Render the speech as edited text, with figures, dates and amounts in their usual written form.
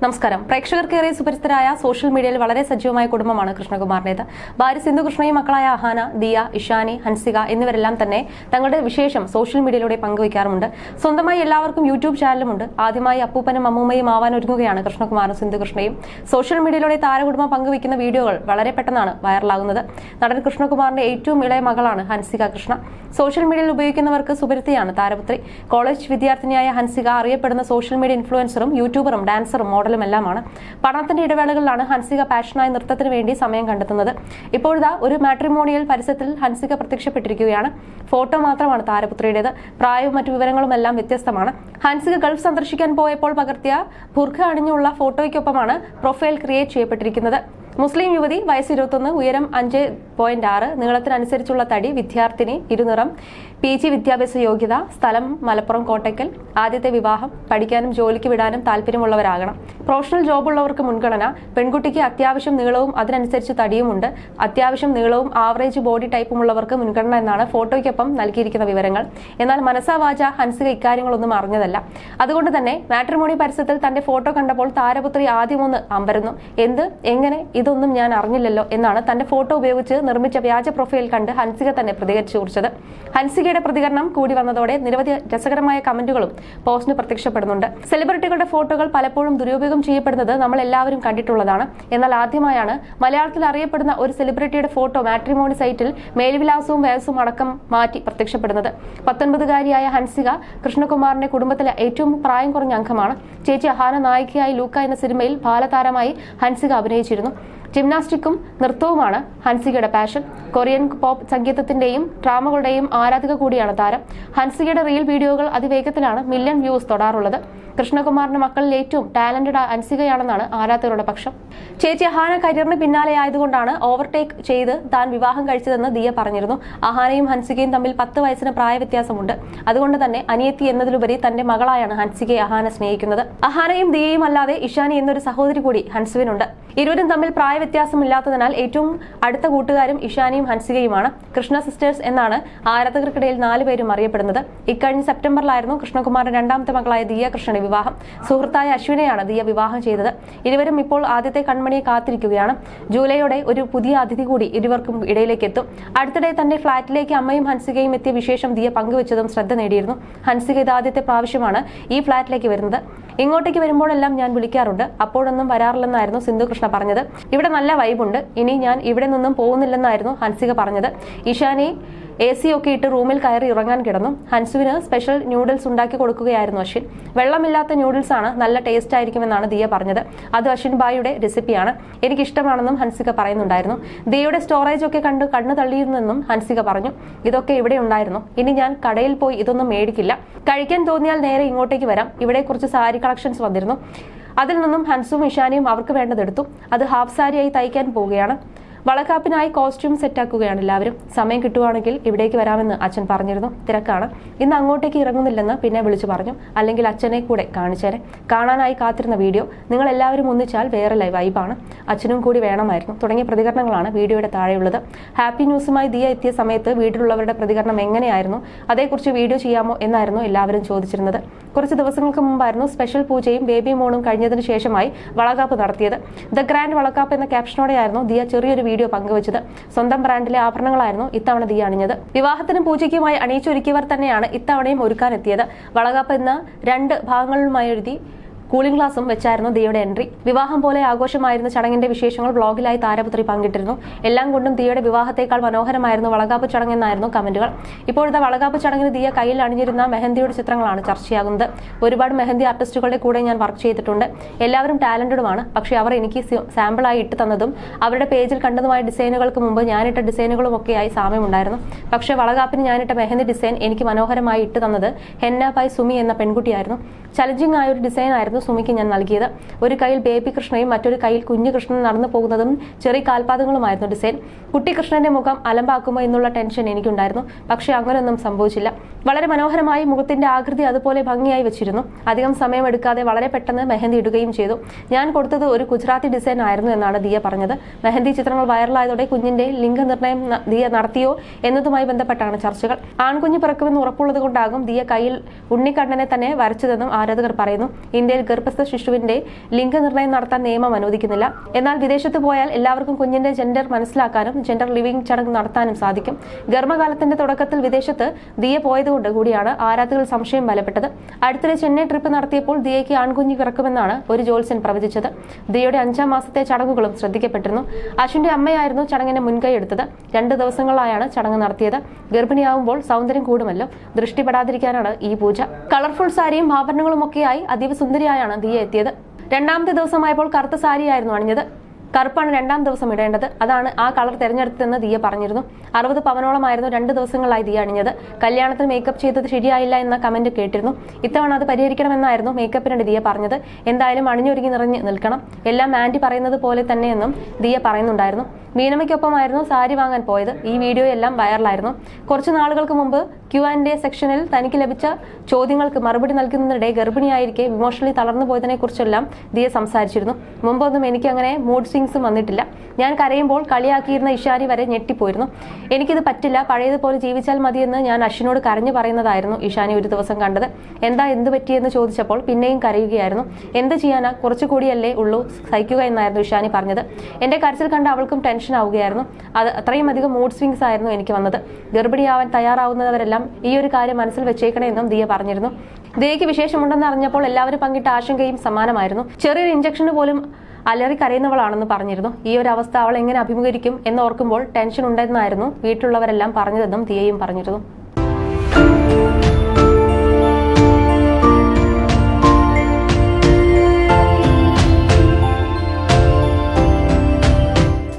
നമസ്കാരം. പ്രേക്ഷകർക്കേറെ സുപരിചിതരായ സോഷ്യൽ മീഡിയയിൽ വളരെ സജീവമായ കുടുംബമാണ് കൃഷ്ണകുമാറിന്റേത്. ഭാര്യ സിന്ധു കൃഷ്ണയും മക്കളായ അഹാന, ദിയ, ഇഷാനി, ഹൻസിക എന്നിവരെല്ലാം തന്നെ തങ്ങളുടെ വിശേഷം സോഷ്യൽ മീഡിയയിലൂടെ പങ്കുവയ്ക്കാറുമുണ്ട്. സ്വന്തമായി എല്ലാവർക്കും യൂട്യൂബ് ചാനലുമുണ്ട്. ആദ്യമായി അപ്പൂപ്പനും അമ്മൂമ്മയും ആവാൻ ഒരുങ്ങുകയാണ് കൃഷ്ണകുമാറും സിന്ധു കൃഷ്ണയും. സോഷ്യൽ മീഡിയയിലൂടെ താരകുടുംബം പങ്കുവയ്ക്കുന്ന വീഡിയോകൾ വളരെ പെട്ടെന്നാണ് വൈറലാകുന്നത്. നടൻ കൃഷ്ണകുമാറിന്റെ ഏറ്റവും ഇളയ മകളാണ് ഹൻസിക കൃഷ്ണ. സോഷ്യൽ മീഡിയയിൽ ഉപയോഗിക്കുന്നവർക്ക് സുപരിചിതയാണ് താരപുത്രി. കോളേജ് വിദ്യാർത്ഥിനിയായ ഹൻസിക അറിയപ്പെടുന്ന സോഷ്യൽ മീഡിയ ഇൻഫ്ലുവൻസറും യൂട്യൂബറും ഡാൻസറും മോഡലുമെല്ലാമാണ്. പഠനത്തിന്റെ ഇടവേളകളിലാണ് ഹൻസിക പാഷനായി നൃത്തത്തിന് വേണ്ടി സമയം കണ്ടെത്തുന്നത്. ഇപ്പോഴത്തെ ഒരു മാട്രിമോണിയൽ പരസ്യത്തിൽ ഹൻസിക പ്രത്യക്ഷപ്പെട്ടിരിക്കുകയാണ്. ഫോട്ടോ മാത്രമാണ് താരപുത്രിയുടേത്. പ്രായവും മറ്റു വിവരങ്ങളുമെല്ലാം വ്യത്യസ്തമാണ്. ഹൻസിക ഗൾഫ് സന്ദർശിക്കാൻ പോയപ്പോൾ പകർത്തിയ ബുർഖ അണിഞ്ഞുള്ള ഫോട്ടോയ്ക്കൊപ്പമാണ് പ്രൊഫൈൽ ക്രിയേറ്റ് ചെയ്യപ്പെട്ടിരിക്കുന്നത്. മുസ്ലിം യുവതി, വയസ്സ് 21, ഉയരം 5.6, നീളത്തിനനുസരിച്ചുള്ള തടി, വിദ്യാർത്ഥിനി, ഇരുനിറം, PG വിദ്യാഭ്യാസ യോഗ്യത, സ്ഥലം മലപ്പുറം കോട്ടയ്ക്കൽ, ആദ്യത്തെ വിവാഹം, പഠിക്കാനും ജോലിക്ക് വിടാനും താല്പര്യമുള്ളവരാകണം, പ്രൊഫഷണൽ ജോബുള്ളവർക്ക് മുൻഗണന, പെൺകുട്ടിക്ക് അത്യാവശ്യം നീളവും അതിനനുസരിച്ച് തടിയുമുണ്ട്, അത്യാവശ്യം നീളവും ആവറേജ് ബോഡി ടൈപ്പുമുള്ളവർക്ക് മുൻഗണന എന്നാണ് ഫോട്ടോയ്ക്കൊപ്പം നൽകിയിരിക്കുന്ന വിവരങ്ങൾ. എന്നാൽ മനസാവാച ഹൻസിക ഇക്കാര്യങ്ങളൊന്നും അറിഞ്ഞതല്ല. അതുകൊണ്ട് തന്നെ മാട്രിമോണി പരസ്യത്തിൽ തന്റെ ഫോട്ടോ കണ്ടപ്പോൾ താരപുത്രി ആദ്യമൊന്ന് അമ്പരന്നു. എന്ത്, എങ്ങനെ, ഇതൊന്നും ഞാൻ അറിഞ്ഞില്ലല്ലോ എന്നാണ് തന്റെ ഫോട്ടോ ഉപയോഗിച്ച് നിർമ്മിച്ച വ്യാജ പ്രൊഫൈൽ കണ്ട് ഹൻസിക തന്നെ പ്രതികരിച്ചു കുറിച്ചത്. ഹൻസികയുടെ പ്രതികരണം കൂടി വന്നതോടെ നിരവധി രസകരമായ കമന്റുകളും പോസ്റ്റിന് പ്രത്യക്ഷപ്പെടുന്നുണ്ട്. സെലിബ്രിറ്റികളുടെ ഫോട്ടോകൾ പലപ്പോഴും ദുരുപയോഗം ചെയ്യപ്പെടുന്നത് നമ്മൾ എല്ലാവരും കണ്ടിട്ടുള്ളതാണ്. എന്നാൽ ആദ്യമായാണ് മലയാളത്തിൽ അറിയപ്പെടുന്ന ഒരു സെലിബ്രിറ്റിയുടെ ഫോട്ടോ മാട്രിമോണി സൈറ്റിൽ മേൽവിലാസവും വയസ്സും അടക്കം മാറ്റി പ്രത്യക്ഷപ്പെടുന്നത്. 19-കാരിയായ ഹൻസിക കൃഷ്ണകുമാറിന്റെ കുടുംബത്തിലെ ഏറ്റവും പ്രായം കുറഞ്ഞ അംഗമാണ്. ചേച്ചി അഹാന നായികയായി ലൂക്ക എന്ന സിനിമയിൽ ബാലതാരമായി ഹൻസിക അഭിനയിച്ചിരുന്നു. ജിംനാസ്റ്റിക്കും നൃത്തവുമാണ് ഹൻസികയുടെ പാഷൻ. കൊറിയൻ പോപ്പ് സംഗീതത്തിന്റെയും ഡ്രാമകളുടെയും ആരാധക കൂടിയാണ് താരം. ഹൻസികയുടെ റീൽ വീഡിയോകൾ അതിവേഗത്തിലാണ് മില്യൺ വ്യൂസ് തൊടാറുള്ളത്. കൃഷ്ണകുമാറിന്റെ മക്കളിൽ ഏറ്റവും ടാലന്റഡ് ഹൻസികയാണെന്നാണ് ആരാധകരുടെ പക്ഷം. ചേച്ചി അഹാന കരിയറിന് പിന്നാലെ ആയതുകൊണ്ടാണ് ഓവർടേക്ക് ചെയ്ത് താൻ വിവാഹം കഴിച്ചതെന്ന് ദിയ പറഞ്ഞിരുന്നു. അഹാനയും ഹൻസികയും തമ്മിൽ 10 വയസ്സിന് പ്രായവ്യത്യാസമുണ്ട്. അതുകൊണ്ട് തന്നെ അനിയത്തി എന്നതിലുപരി തന്റെ മകളായാണ് ഹൻസികയെ അഹാന സ്നേഹിക്കുന്നത്. അഹാനയും ദിയയും അല്ലാതെ ഇഷാനി എന്നൊരു സഹോദരി കൂടി ഹൻസുവിനുണ്ട്. ഇരുവരും തമ്മിൽ പ്രായവ്യത്യാസമില്ലാത്തതിനാൽ ഏറ്റവും അടുത്ത കൂട്ടുകാരും ഇഷാനിയും ഹൻസികയുമാണ്. കൃഷ്ണ സിസ്റ്റേഴ്സ് എന്നാണ് ആരാധകർക്കിടയിൽ 4 പേരും അറിയപ്പെടുന്നത്. ഇക്കഴിഞ്ഞ സെപ്റ്റംബറിലായിരുന്നു കൃഷ്ണകുമാറിന്റെ രണ്ടാമത്തെ മകളായ ദിയ കൃഷ്ണയുടെ വിവാഹം. സുഹൃത്തായ അശ്വിനെയാണ് ദിയ വിവാഹം ചെയ്തത്. ഇരുവരും ഇപ്പോൾ ആദ്യത്തെ കൺമണിയെ കാത്തിരിക്കുകയാണ്. ജൂലൈയോടെ ഒരു പുതിയ അതിഥി കൂടി ഇരുവർക്കും ഇടയിലേക്ക് എത്തും. അടുത്തിടെ തന്റെ ഫ്ളാറ്റിലേക്ക് അമ്മയും ഹൻസികയും എത്തിയ വിശേഷം ദിയ പങ്കുവച്ചതും ശ്രദ്ധ നേടിയിരുന്നു. ഹൻസിക ഇത് ആദ്യത്തെ പ്രാവശ്യമാണ് ഈ ഫ്ളാറ്റിലേക്ക് വരുന്നത്. ഇങ്ങോട്ടേക്ക് വരുമ്പോഴെല്ലാം ഞാൻ വിളിക്കാറുണ്ട്, അപ്പോഴൊന്നും വരാറില്ലെന്നായിരുന്നു സിന്ധു കൃഷ്ണ പറഞ്ഞത്. ഇവിടെ നല്ല വൈബുണ്ട്, ഇനി ഞാൻ ഇവിടെ നിന്നും പോകുന്നില്ലെന്നായിരുന്നു ഹൻസിക പറഞ്ഞത്. ഇഷാനി AC ഒക്കെ ഇട്ട് റൂമിൽ കയറി ഇറങ്ങാൻ കിടന്നു. ഹൻസുവിന് സ്പെഷ്യൽ ന്യൂഡിൽസ് ഉണ്ടാക്കി കൊടുക്കുകയായിരുന്നു അശ്വിൻ. വെള്ളമില്ലാത്ത ന്യൂഡിൽസ് ആണ്, നല്ല ടേസ്റ്റ് ആയിരിക്കുമെന്നാണ് ദിയ പറഞ്ഞത്. അത് അശ്വിൻ ബായിയുടെ റെസിപ്പിയാണ്, എനിക്കിഷ്ടമാണെന്നും ഹൻസിക പറയുന്നുണ്ടായിരുന്നു. ദിയയുടെ സ്റ്റോറേജ് ഒക്കെ കണ്ട് കണ്ണു തള്ളിയിരുന്നെന്നും ഹൻസിക പറഞ്ഞു. ഇതൊക്കെ ഇവിടെ ഉണ്ടായിരുന്നു, ഇനി ഞാൻ കടയിൽ പോയി ഇതൊന്നും മേടിക്കില്ല. കഴിക്കാൻ തോന്നിയാൽ നേരെ ഇങ്ങോട്ടേക്ക് വരാം. ഇവിടെ കുറച്ച് സാരി കളക്ഷൻസ് വന്നിരുന്നു, അതിൽ നിന്നും ഹൻസും ഇഷാനിയും അവർക്ക് വേണ്ടതെടുത്തു. അത് ഹാഫ് സാരിയായി തയ്ക്കാൻ പോവുകയാണ്. വളക്കാപ്പിനായി കോസ്റ്റ്യൂം സെറ്റാക്കുകയാണ് എല്ലാവരും. സമയം കിട്ടുവാണെങ്കിൽ ഇവിടേക്ക് വരാമെന്ന് അച്ഛൻ പറഞ്ഞിരുന്നു. തിരക്കാണ്, ഇന്ന് അങ്ങോട്ടേക്ക് ഇറങ്ങുന്നില്ലെന്ന് പിന്നെ വിളിച്ചു പറഞ്ഞു. അല്ലെങ്കിൽ അച്ഛനെ കൂടെ കാണിച്ചേരെ. കാണാനായി കാത്തിരുന്ന വീഡിയോ. നിങ്ങൾ എല്ലാവരും ഒന്നിച്ചാൽ വേറെ വൈബാണ്. അച്ഛനും കൂടി വേണമായിരുന്നു തുടങ്ങിയ പ്രതികരണങ്ങളാണ് വീഡിയോയുടെ താഴെയുള്ളത്. ഹാപ്പി ന്യൂസുമായി ദിയ എത്തിയ സമയത്ത് വീട്ടിലുള്ളവരുടെ പ്രതികരണം എങ്ങനെയായിരുന്നു, അതേക്കുറിച്ച് വീഡിയോ ചെയ്യാമോ എന്നായിരുന്നു എല്ലാവരും ചോദിച്ചിരുന്നത്. കുറച്ച് ദിവസങ്ങൾക്ക് മുമ്പായിരുന്നു സ്പെഷ്യൽ പൂജയും ബേബി മോണും കഴിഞ്ഞതിന് ശേഷമായി വളകാപ്പ് നടത്തിയത്. ദ ഗ്രാൻഡ് വളക്കാപ്പ് എന്ന ക്യാപ്ഷനോടെയായിരുന്നു ദിയ ചെറിയൊരു വീഡിയോ പങ്കുവച്ചത്. സ്വന്തം ബ്രാൻഡിലെ ആഭരണങ്ങളായിരുന്നു ഇത്തവണ ദിയ അണിഞ്ഞത്. വിവാഹത്തിനും പൂജയ്ക്കുമായി അണിയിച്ചൊരുക്കിയവർ തന്നെയാണ് ഇത്തവണയും ഒരുക്കാനെത്തിയത്. വളകാപ്പ് എന്ന 2 ഭാഗങ്ങളുമായി എഴുതി കൂളിംഗ് ഗ്ലാസും വെച്ചായിരുന്നു ദിയയുടെ എൻട്രി. വിവാഹം പോലെ ആഘോഷമായിരുന്ന ചടങ്ങിന്റെ വിശേഷങ്ങൾ ബ്ലോഗിലായി താരപുത്രി പങ്കിട്ടിരുന്നു. എല്ലാം കൊണ്ടും ദിയയുടെ വിവാഹത്തേക്കാൾ മനോഹരമായിരുന്നു വളകാപ്പ് ചടങ്ങെന്നായിരുന്നു കമന്റുകൾ. ഇപ്പോഴത്തെ വളകാപ്പ് ചടങ്ങിന് ദിയ കയ്യിൽ അണിഞ്ഞിരുന്ന മെഹന്തിയുടെ ചിത്രങ്ങളാണ് ചർച്ചയാകുന്നത്. ഒരുപാട് മെഹന്തി ആർട്ടിസ്റ്റുകളുടെ കൂടെ ഞാൻ വർക്ക് ചെയ്തിട്ടുണ്ട്. എല്ലാവരും ടാലന്റഡുമാണ്. പക്ഷേ അവർ എനിക്ക് സാമ്പിളായി ഇട്ട് തന്നതും അവരുടെ പേജിൽ കണ്ടതുമായ ഡിസൈനുകൾക്ക് മുമ്പ് ഞാനിട്ട ഡിസൈനുകളും ഒക്കെയായി സാമ്യമുണ്ടായിരുന്നു. പക്ഷേ വളകാപ്പിന് ഞാനിട്ട മെഹന്തി ഡിസൈൻ എനിക്ക് മനോഹരമായി ഇട്ട് തന്നത് ഹെന്ന ബൈ സുമി എന്ന പെൺകുട്ടിയായിരുന്നു. ചലഞ്ചിങ് ആയ ഒരു ഡിസൈൻ ആയിരുന്നു സുമിക്ക് ഞാൻ നൽകിയത്. ഒരു കയ്യിൽ ബേബി കൃഷ്ണയും മറ്റൊരു കയ്യിൽ കുഞ്ഞു കൃഷ്ണൻ നടന്നു പോകുന്നതും ചെറിയ കാൽപാദങ്ങളുമായിരുന്നു ഡിസൈൻ. കുട്ടി കൃഷ്ണന്റെ മുഖം അലമ്പാക്കുമോ എന്നുള്ള ടെൻഷൻ എനിക്കുണ്ടായിരുന്നു. പക്ഷേ അങ്ങനെയൊന്നും സംഭവിച്ചില്ല. വളരെ മനോഹരമായി മുഖത്തിന്റെ ആകൃതി അതുപോലെ ഭംഗിയായി വെച്ചിരുന്നു. അധികം സമയം എടുക്കാതെ വളരെ പെട്ടെന്ന് മെഹന്തി ഇടുകയും ചെയ്തു. ഞാൻ കൊടുത്തത് ഒരു ഗുജറാത്തി ഡിസൈൻ ആയിരുന്നു എന്നാണ് ദിയ പറഞ്ഞത്. മെഹന്തി ചിത്രങ്ങൾ വൈറലായതോടെ കുഞ്ഞിന്റെ ലിംഗനിർണ്ണയം ദിയ നടത്തിയോ എന്നതുമായി ബന്ധപ്പെട്ടാണ് ചർച്ചകൾ. ആൺകുഞ്ഞ് പിറക്കുമെന്ന് ഉറപ്പുള്ളത് കൊണ്ടാകും ദിയ കയ്യിൽ ഉണ്ണിക്കണ്ണനെ തന്നെ വരച്ചതെന്നും ആരാധകർ പറയുന്നു. ഇന്ത്യയിൽ ഗർഭസ്ഥ ശിശുവിന്റെ ലിംഗനിർണ്ണയം നടത്താൻ നിയമം അനുവദിക്കുന്നില്ല. എന്നാൽ വിദേശത്ത് പോയാൽ എല്ലാവർക്കും കുഞ്ഞിന്റെ ജെൻഡർ മനസ്സിലാക്കാനും ജെൻഡർ ലിവിംഗ് ചടങ്ങ് നടത്താനും സാധിക്കും. ഗർഭകാലത്തിന്റെ തുടക്കത്തിൽ വിദേശത്ത് ദിയ പോയതുകൊണ്ട് കൂടിയാണ് ആരാധകർ സംശയം ബലപ്പെട്ടത്. അടുത്തിടെ ചെന്നൈ ട്രിപ്പ് നടത്തിയപ്പോൾ ദിയയ്ക്ക് ആൺകുഞ്ഞ് പിറക്കുമെന്നാണ് ഒരു ജ്യോത്സ്യൻ പ്രവചിച്ചത്. ദിയയുടെ 5ാം മാസത്തെ ചടങ്ങുകളും ശ്രദ്ധിക്കപ്പെട്ടിരുന്നു. അശ്വിന്റെ അമ്മയായിരുന്നു ചടങ്ങിന് മുൻകൈ എടുത്തത്. 2 ദിവസങ്ങളായാണ് ചടങ്ങ് നടത്തിയത്. ഗർഭിണിയാവുമ്പോൾ സൗന്ദര്യം കൂടുമല്ലോ, ദൃഷ്ടിപ്പെടാതിരിക്കാനാണ് ഈ പൂജ. കളർഫുൾ സാരിയും ആഭരണങ്ങളുമൊക്കെയായി അതീവ സുന്ദരിയായാണ് ദിയ എത്തിയത്. 2ാമത്തെ ദിവസമായപ്പോൾ കറുത്ത സാരിയായിരുന്നു അണിഞ്ഞത്. കറുപ്പാണ് 2ാം ദിവസം ഇടേണ്ടത്. അതാണ് ആ കളർ തെരഞ്ഞെടുത്തതെന്ന് ദിയ പറഞ്ഞിരുന്നു. 60 പവനോളമായിരുന്നു 2 ദിവസങ്ങളായി ദിയ അണിഞ്ഞത്. കല്യാണത്തിന് മേക്കപ്പ് ചെയ്തത് ശരിയായില്ല എന്ന കമന്റ് കേട്ടിരുന്നു. ഇത്തവണ അത് പരിഹരിക്കണമെന്നായിരുന്നു മേക്കപ്പിനിടെ ദിയ പറഞ്ഞത്. എന്തായാലും അണിഞ്ഞൊരുങ്ങി നിറഞ്ഞ് നിൽക്കണം, എല്ലാം ആന്റി പറയുന്നത് പോലെ തന്നെയെന്നും ദിയ പറയുന്നുണ്ടായിരുന്നു. മീനമ്മയ്ക്കൊപ്പമായിരുന്നു സാരി വാങ്ങാൻ പോയത്. ഈ വീഡിയോ എല്ലാം വൈറലായിരുന്നു. കുറച്ചു നാളുകൾക്ക് മുമ്പ് Q&A സെക്ഷനിൽ തനിക്ക് ലഭിച്ച ചോദ്യങ്ങൾക്ക് മറുപടി നൽകുന്നതിനിടെ ഗർഭിണിയായിരിക്കെ ഇമോഷണലി തളർന്നു പോയതിനെ കുറിച്ചെല്ലാം ദിയ സംസാരിച്ചിരുന്നു. മുമ്പൊന്നും എനിക്ക് അങ്ങനെ മൂഡ് സ്വിങ്സും വന്നിട്ടില്ല. ഞാൻ കരയുമ്പോൾ കളിയാക്കിയിരുന്ന ഇഷാനി വരെ ഞെട്ടിപ്പോയിരുന്നു. എനിക്കിത് പറ്റില്ല, പഴയതുപോലെ ജീവിച്ചാൽ മതിയെന്ന് ഞാൻ അശ്വിനോട് കരഞ്ഞു പറയുന്നതായിരുന്നു ഇഷാനി ഒരു ദിവസം കണ്ടത്. എന്ത് പറ്റിയെന്ന് ചോദിച്ചപ്പോൾ പിന്നെയും കരയുകയായിരുന്നു. എന്ത് ചെയ്യാനാ, കുറച്ചുകൂടിയല്ലേ ഉള്ളൂ, സഹിക്കുക എന്നായിരുന്നു ഇഷാനി പറഞ്ഞത്. എന്റെ കരച്ചിൽ കണ്ട് അവൾക്കും ടെൻഷൻ ആവുകയായിരുന്നു. അത് അത്രയും അധികം മൂഡ് സ്വിങ്സ് ആയിരുന്നു എനിക്ക് വന്നത്. ഗർഭിണിയാവാൻ തയ്യാറാവുന്നവരെല്ലാം ഈ ഒരു കാര്യം മനസ്സിൽ വെച്ചേക്കണമെന്നും ദിയ പറഞ്ഞിരുന്നു. ദിയയ്ക്ക് വിശേഷമുണ്ടെന്ന് അറിഞ്ഞപ്പോൾ എല്ലാവരും പങ്കിട്ട ആശങ്കയും സമാനമായിരുന്നു. ചെറിയൊരു ഇഞ്ചക്ഷന് പോലും അലറി കരയുന്നവളാണെന്ന് പറഞ്ഞിരുന്നു. ഈ ഒരു അവസ്ഥ അവൾ എങ്ങനെ അഭിമുഖീകരിക്കും എന്നോർക്കുമ്പോൾ ടെൻഷൻ ഉണ്ടെന്നായിരുന്നു വീട്ടിലുള്ളവരെല്ലാം പറഞ്ഞതെന്നും ദിയയും പറഞ്ഞിരുന്നു.